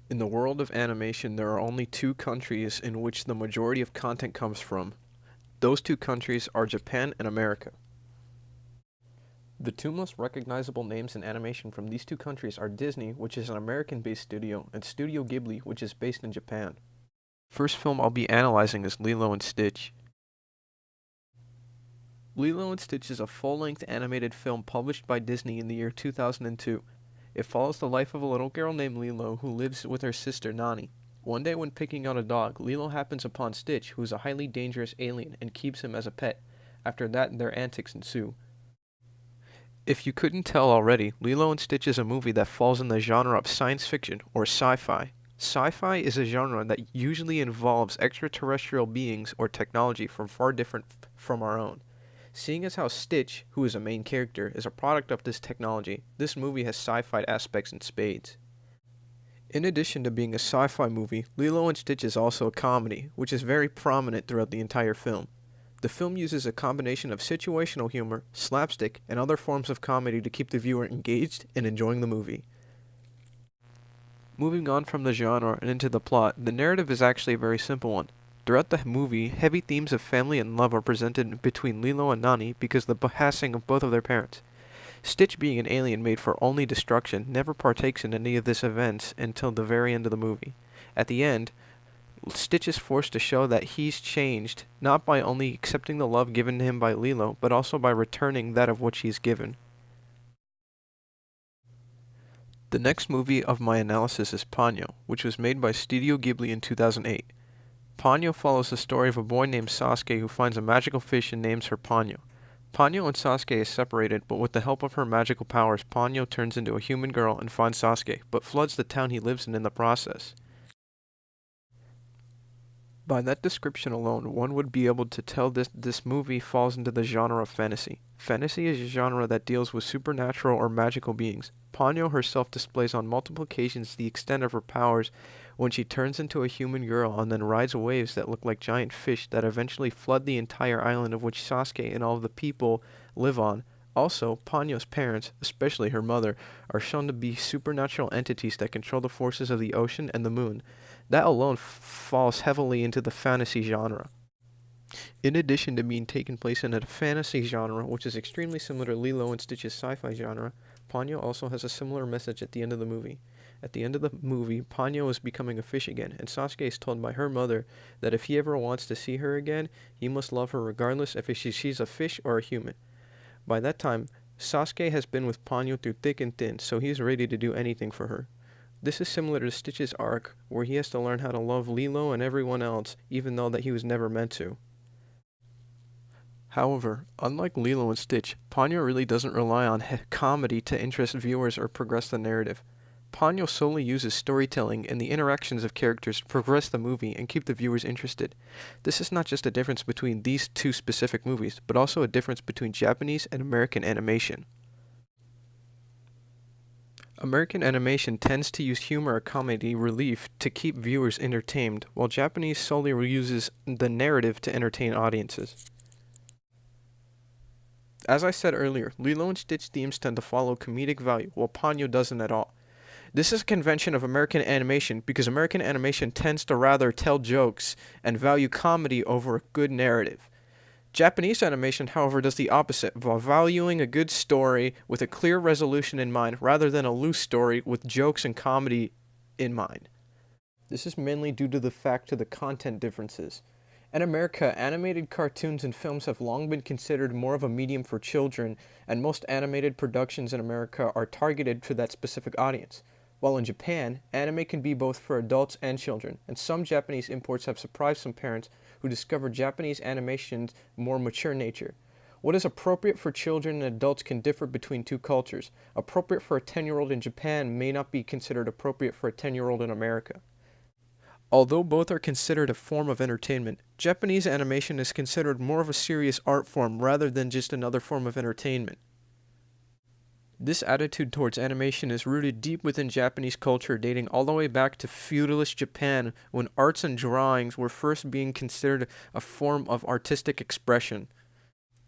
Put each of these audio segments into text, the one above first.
In the world of animation, there are only two countries in which the majority of content comes from. Those two countries are Japan and America. The two most recognizable names in animation from these two countries are Disney, which is an American-based studio, and Studio Ghibli, which is based in Japan. First film I'll be analyzing is Lilo and Stitch. Lilo and Stitch is a full-length animated film published by Disney in the year 2002. It follows the life of a little girl named Lilo who lives with her sister Nani. One day when picking out a dog, Lilo happens upon Stitch, who is a highly dangerous alien, and keeps him as a pet. After that, their antics ensue. If you couldn't tell already, Lilo and Stitch is a movie that falls in the genre of science fiction or sci-fi. Sci-fi is a genre that usually involves extraterrestrial beings or technology far different from our own. Seeing as how Stitch, who is a main character, is a product of this technology, this movie has sci-fi aspects in spades. In addition to being a sci-fi movie, Lilo and Stitch is also a comedy, which is very prominent throughout the entire film. The film uses a combination of situational humor, slapstick, and other forms of comedy to keep the viewer engaged and enjoying the movie. Moving on from the genre and into the plot, the narrative is actually a very simple one. Throughout the movie, heavy themes of family and love are presented between Lilo and Nani because of the passing of both of their parents. Stitch, being an alien made for only destruction, never partakes in any of these events until the very end of the movie. At the end, Stitch is forced to show that he's changed, not by only accepting the love given to him by Lilo, but also by returning that of which he's given. The next movie of my analysis is Ponyo, which was made by Studio Ghibli in 2008. Ponyo follows the story of a boy named Sasuke who finds a magical fish and names her Ponyo. Ponyo and Sasuke is separated, but with the help of her magical powers, Ponyo turns into a human girl and finds Sasuke, but floods the town he lives in the process. By that description alone, one would be able to tell this movie falls into the genre of fantasy. Fantasy is a genre that deals with supernatural or magical beings. Ponyo herself displays on multiple occasions the extent of her powers when she turns into a human girl and then rides waves that look like giant fish that eventually flood the entire island of which Sasuke and all of the people live on. Also, Ponyo's parents, especially her mother, are shown to be supernatural entities that control the forces of the ocean and the moon. That alone falls heavily into the fantasy genre. In addition to being taken place in a fantasy genre, which is extremely similar to Lilo and Stitch's sci-fi genre, Ponyo also has a similar message at the end of the movie. At the end of the movie, Ponyo is becoming a fish again, and Sasuke is told by her mother that if he ever wants to see her again, he must love her regardless if she's a fish or a human. By that time, Sasuke has been with Ponyo through thick and thin, so he's ready to do anything for her. This is similar to Stitch's arc, where he has to learn how to love Lilo and everyone else, even though that he was never meant to. However, unlike Lilo and Stitch, Ponyo really doesn't rely on comedy to interest viewers or progress the narrative. Ponyo solely uses storytelling and the interactions of characters to progress the movie and keep the viewers interested. This is not just a difference between these two specific movies, but also a difference between Japanese and American animation. American animation tends to use humor or comedy relief to keep viewers entertained, while Japanese solely uses the narrative to entertain audiences. As I said earlier, Lilo and Stitch themes tend to follow comedic value, while Ponyo doesn't at all. This is a convention of American animation because American animation tends to rather tell jokes and value comedy over a good narrative. Japanese animation, however, does the opposite, while valuing a good story with a clear resolution in mind rather than a loose story with jokes and comedy in mind. This is mainly due to the fact of the content differences. In America, animated cartoons and films have long been considered more of a medium for children, and most animated productions in America are targeted to that specific audience. While in Japan, anime can be both for adults and children, and some Japanese imports have surprised some parents who discovered Japanese animation's more mature nature. What is appropriate for children and adults can differ between two cultures. Appropriate for a 10-year-old in Japan may not be considered appropriate for a 10-year-old in America. Although both are considered a form of entertainment, Japanese animation is considered more of a serious art form rather than just another form of entertainment. This attitude towards animation is rooted deep within Japanese culture, dating all the way back to feudalist Japan, when arts and drawings were first being considered a form of artistic expression.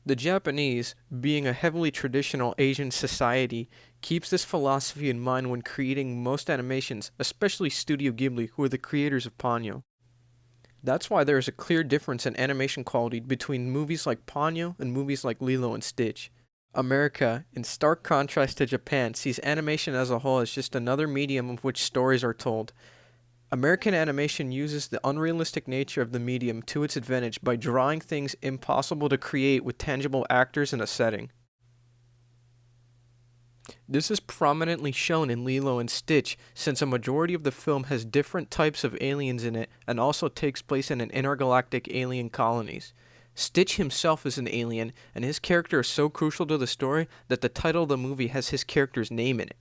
The Japanese, being a heavily traditional Asian society, keeps this philosophy in mind when creating most animations, especially Studio Ghibli, who are the creators of Ponyo. That's why there is a clear difference in animation quality between movies like Ponyo and movies like Lilo and Stitch. America, in stark contrast to Japan, sees animation as a whole as just another medium of which stories are told. American animation uses the unrealistic nature of the medium to its advantage by drawing things impossible to create with tangible actors and a setting. This is prominently shown in Lilo and Stitch, since a majority of the film has different types of aliens in it and also takes place in an intergalactic alien colonies. Stitch himself is an alien, and his character is so crucial to the story that the title of the movie has his character's name in it.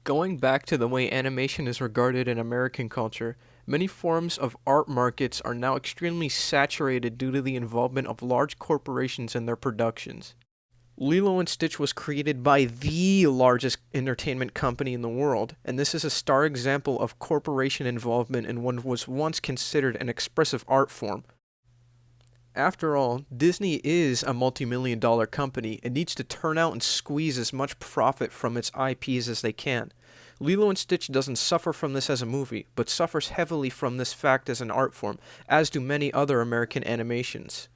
Going back to the way animation is regarded in American culture, many forms of art markets are now extremely saturated due to the involvement of large corporations in their productions. Lilo and Stitch was created by the largest entertainment company in the world, and this is a star example of corporation involvement in what was once considered an expressive art form. After all, Disney is a multi-million-dollar company and needs to turn out and squeeze as much profit from its IPs as they can. Lilo and Stitch doesn't suffer from this as a movie, but suffers heavily from this fact as an art form, as do many other American animations.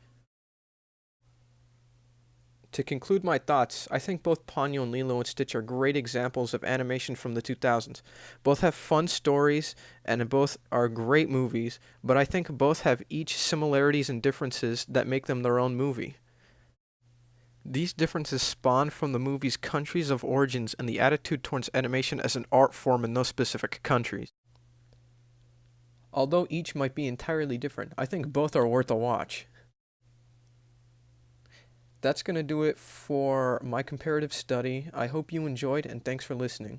To conclude my thoughts, I think both Ponyo and Lilo and Stitch are great examples of animation from the 2000s. Both have fun stories and both are great movies, but I think both have each similarities and differences that make them their own movie. These differences spawn from the movie's countries of origins and the attitude towards animation as an art form in those specific countries. Although each might be entirely different, I think both are worth a watch. That's going to do it for my comparative study. I hope you enjoyed, and thanks for listening.